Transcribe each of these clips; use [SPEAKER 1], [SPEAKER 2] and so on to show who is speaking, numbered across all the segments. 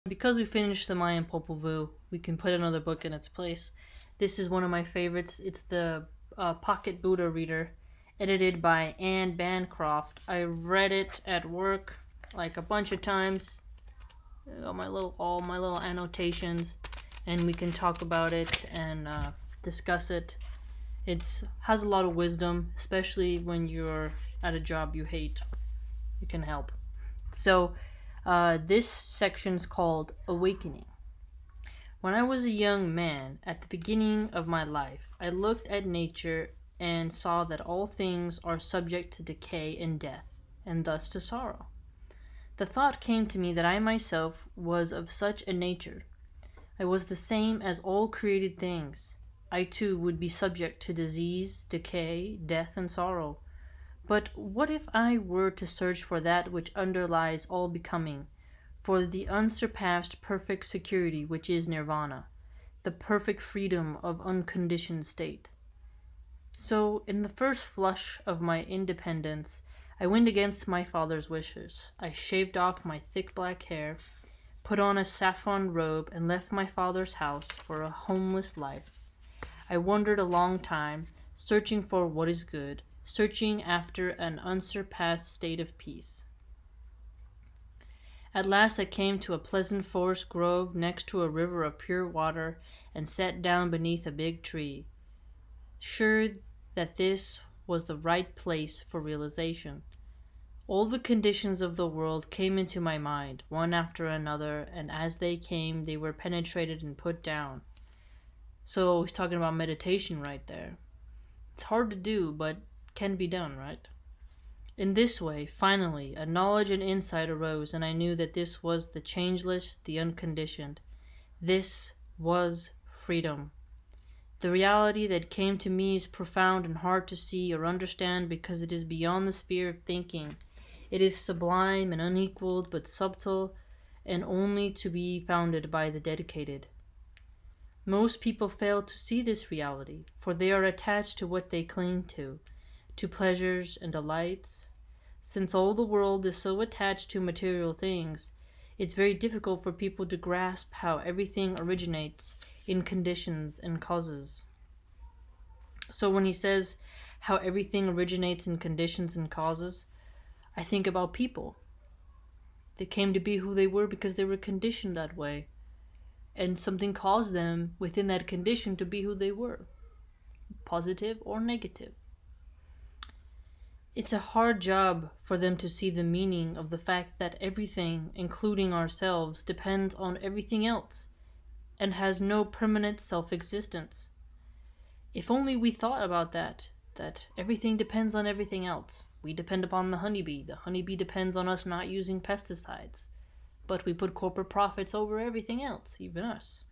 [SPEAKER 1] Because we finished the Mayan Popol Vuh, we can put another book in its place. This is one of my favorites. It's the Pocket Buddha Reader, edited by Anne Bancroft. I read it at work like a bunch of times. I got all my little annotations, and we can talk about it and discuss it. It has a lot of wisdom, especially when you're at a job you hate. It can help. So, this section's called Awakening. When I was a young man, at the beginning of my life, I looked at nature and saw that all things are subject to decay and death, and thus to sorrow. The thought came to me that I myself was of such a nature. I was the same as all created things. I too would be subject to disease, decay, death, and sorrow. But what if I were to search for that which underlies all becoming, for the unsurpassed perfect security which is nirvana, the perfect freedom of unconditioned state? So, in the first flush of my independence, I went against my father's wishes. I shaved off my thick black hair, put on a saffron robe, and left my father's house for a homeless life. I wandered a long time, searching for what is good, searching after an unsurpassed state of peace. At last I came to a pleasant forest grove next to a river of pure water, and sat down beneath a big tree, sure that this was the right place for realization. All the conditions of the world came into my mind, one after another, and as they came, they were penetrated and put down. So he's talking about meditation right there. It's hard to do, but can be done, right? In this way, finally, a knowledge and insight arose, and I knew that this was the changeless, the unconditioned. This was freedom. The reality that came to me is profound and hard to see or understand because it is beyond the sphere of thinking. It is sublime and unequaled, but subtle, and only to be founded by the dedicated. Most people fail to see this reality, for they are attached to what they cling to pleasures and delights. Since all the world is so attached to material things, it's very difficult for people to grasp how everything originates in conditions and causes. So when he says how everything originates in conditions and causes, I think about people. They came to be who they were because they were conditioned that way, and something caused them within that condition to be who they were, positive or negative. It's a hard job for them to see the meaning of the fact that everything, including ourselves, depends on everything else and has no permanent self-existence. If only we thought about that everything depends on everything else. We depend upon the honeybee depends on us not using pesticides, but we put corporate profits over everything else, even us.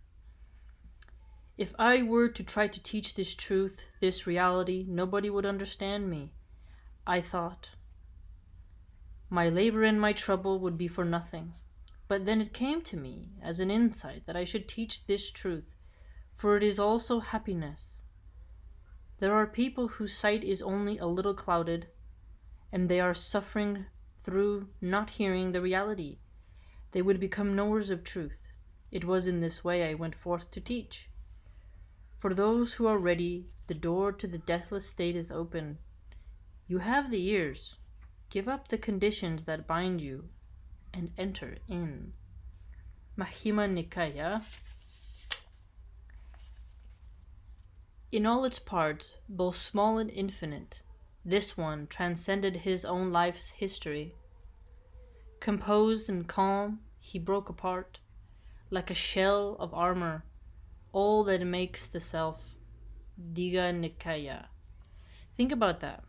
[SPEAKER 1] If I were to try to teach this truth, this reality, nobody would understand me. I thought my labor and my trouble would be for nothing. But then it came to me as an insight that I should teach this truth, for it is also happiness. There are people whose sight is only a little clouded, and they are suffering through not hearing the reality. They would become knowers of truth. It was in this way I went forth to teach. For those who are ready, the door to the deathless state is open. You have the ears. Give up the conditions that bind you and enter in. Majjhima Nikaya. In all its parts, both small and infinite, this one transcended his own life's history. Composed and calm, he broke apart, like a shell of armor, all that makes the self. Diga Nikaya. Think about that.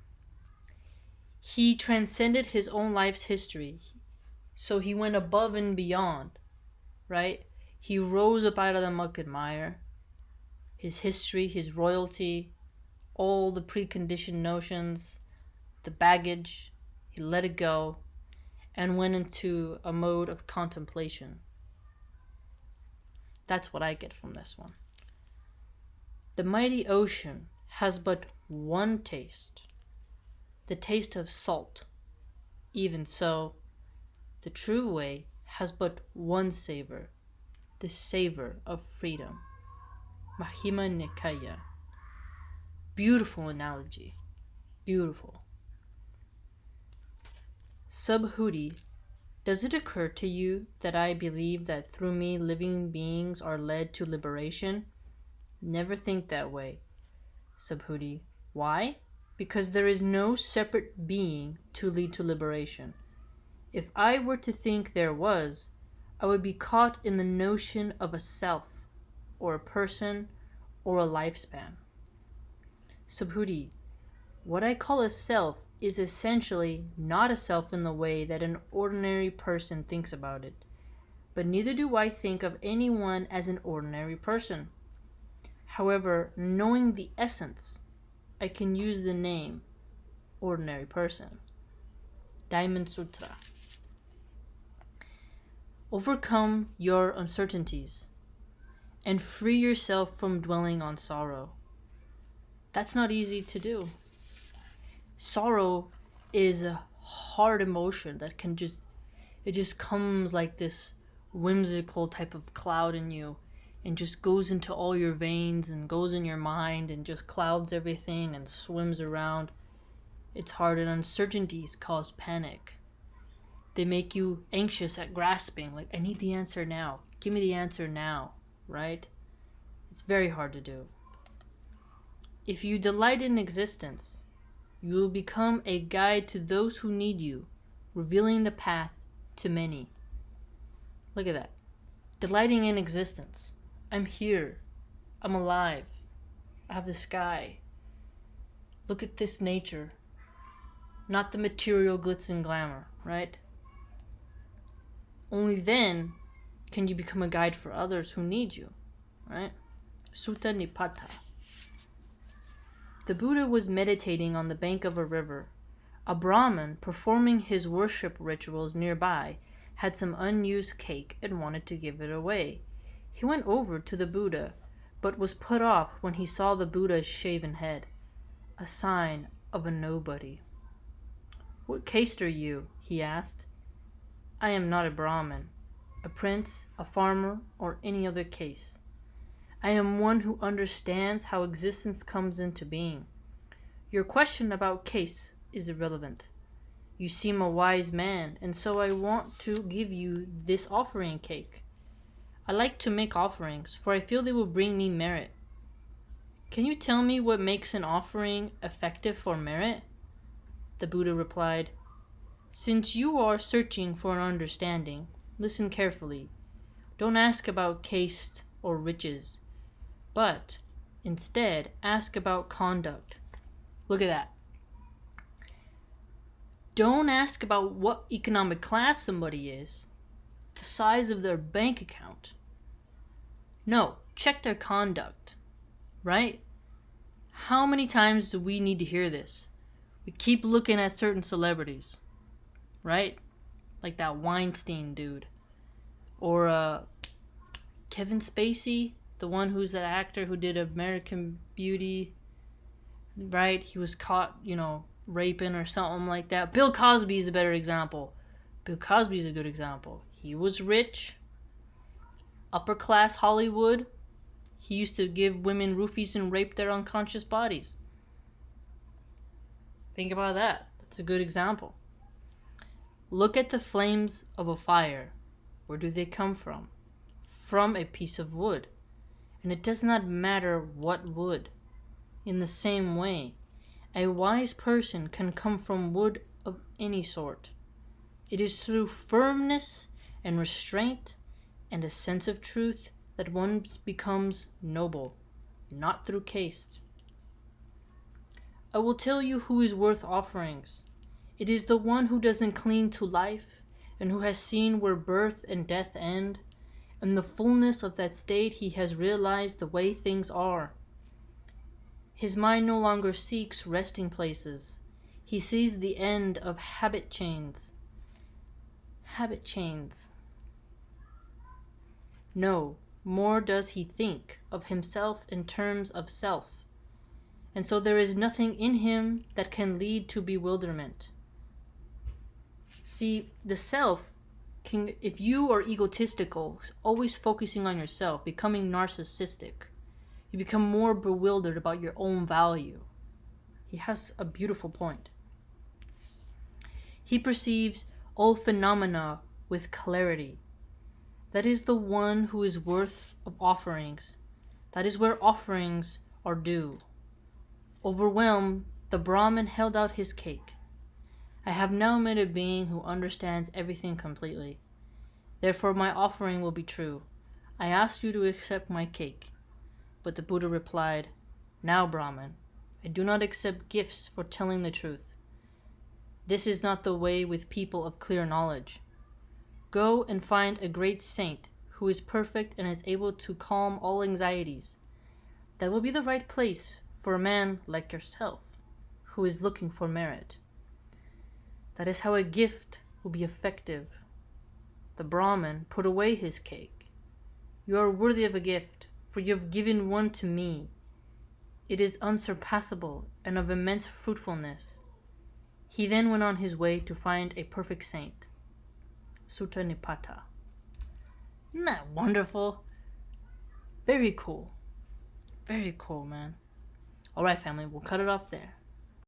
[SPEAKER 1] He transcended his own life's history. So he went above and beyond, right? He rose up out of the muck and mire. His history, his royalty, all the preconditioned notions, the baggage, he let it go and went into a mode of contemplation. That's what I get from this one. The mighty ocean has but one taste, the taste of salt. Even so, the true way has but one savor, the savor of freedom. Mahima Nikaya. Beautiful analogy. Beautiful. Subhuti, does it occur to you that I believe that through me living beings are led to liberation? Never think that way. Subhuti, why? Because there is no separate being to lead to liberation. If I were to think there was, I would be caught in the notion of a self, or a person, or a lifespan. Subhuti, what I call a self is essentially not a self in the way that an ordinary person thinks about it, but neither do I think of anyone as an ordinary person. However, knowing the essence, I can use the name ordinary person. Diamond Sutra. Overcome your uncertainties and free yourself from dwelling on sorrow. That's not easy to do. Sorrow is a hard emotion that it just comes like this whimsical type of cloud in you and just goes into all your veins and goes in your mind and just clouds everything and swims around. It's hard, and uncertainties cause panic. They make you anxious at grasping, like, I need the answer now. Give me the answer now, right? It's very hard to do. If you delight in existence, you will become a guide to those who need you, revealing the path to many. Look at that. Delighting in existence. I'm here. I'm alive. I have the sky. Look at this nature. Not the material glitz and glamour, right? Only then can you become a guide for others who need you, right? Sutta Nipata. The Buddha was meditating on the bank of a river. A Brahmin performing his worship rituals nearby had some unused cake and wanted to give it away. He went over to the Buddha, but was put off when he saw the Buddha's shaven head, a sign of a nobody. What caste are you? He asked. I am not a Brahmin, a prince, a farmer, or any other caste. I am one who understands how existence comes into being. Your question about caste is irrelevant. You seem a wise man, and so I want to give you this offering cake. I like to make offerings, for I feel they will bring me merit. Can you tell me what makes an offering effective for merit? The Buddha replied, Since you are searching for an understanding, listen carefully. Don't ask about caste or riches, but instead ask about conduct. Look at that. Don't ask about what economic class somebody is, the size of their bank account. No, check their conduct, right? How many times do we need to hear this? We keep looking at certain celebrities, right? Like that Weinstein dude. Or Kevin Spacey, the one who's that actor who did American Beauty, right? He was caught, raping or something like that. Bill Cosby is a better example. Bill Cosby is a good example. He was rich, upper class Hollywood. He used to give women roofies and rape their unconscious bodies. Think about that. That's a good example. Look at the flames of a fire. Where do they come from? From a piece of wood. And it does not matter what wood. In the same way, a wise person can come from wood of any sort. It is through firmness and restraint and a sense of truth that one becomes noble, not through caste. I will tell you who is worth offerings. It is the one who doesn't cling to life and who has seen where birth and death end. In the fullness of that state he has realized the way things are. His mind no longer seeks resting places. He sees the end of habit chains. Habit chains. No, more does he think of himself in terms of self. And so there is nothing in him that can lead to bewilderment. See, the self if you are egotistical, always focusing on yourself, becoming narcissistic, you become more bewildered about your own value. He has a beautiful point. He perceives all phenomena with clarity. That is the one who is worth of offerings. That is where offerings are due. Overwhelmed, the Brahmin held out his cake. I have now met a being who understands everything completely. Therefore my offering will be true. I ask you to accept my cake. But the Buddha replied, Now, Brahmin, I do not accept gifts for telling the truth. This is not the way with people of clear knowledge. Go and find a great saint who is perfect and is able to calm all anxieties. That will be the right place for a man like yourself, who is looking for merit. That is how a gift will be effective. The Brahmin put away his cake. You are worthy of a gift, for you have given one to me. It is unsurpassable and of immense fruitfulness. He then went on his way to find a perfect saint. Sutta Nipata. Isn't that wonderful? Very cool. Very cool, man. Alright, family, we'll cut it off there.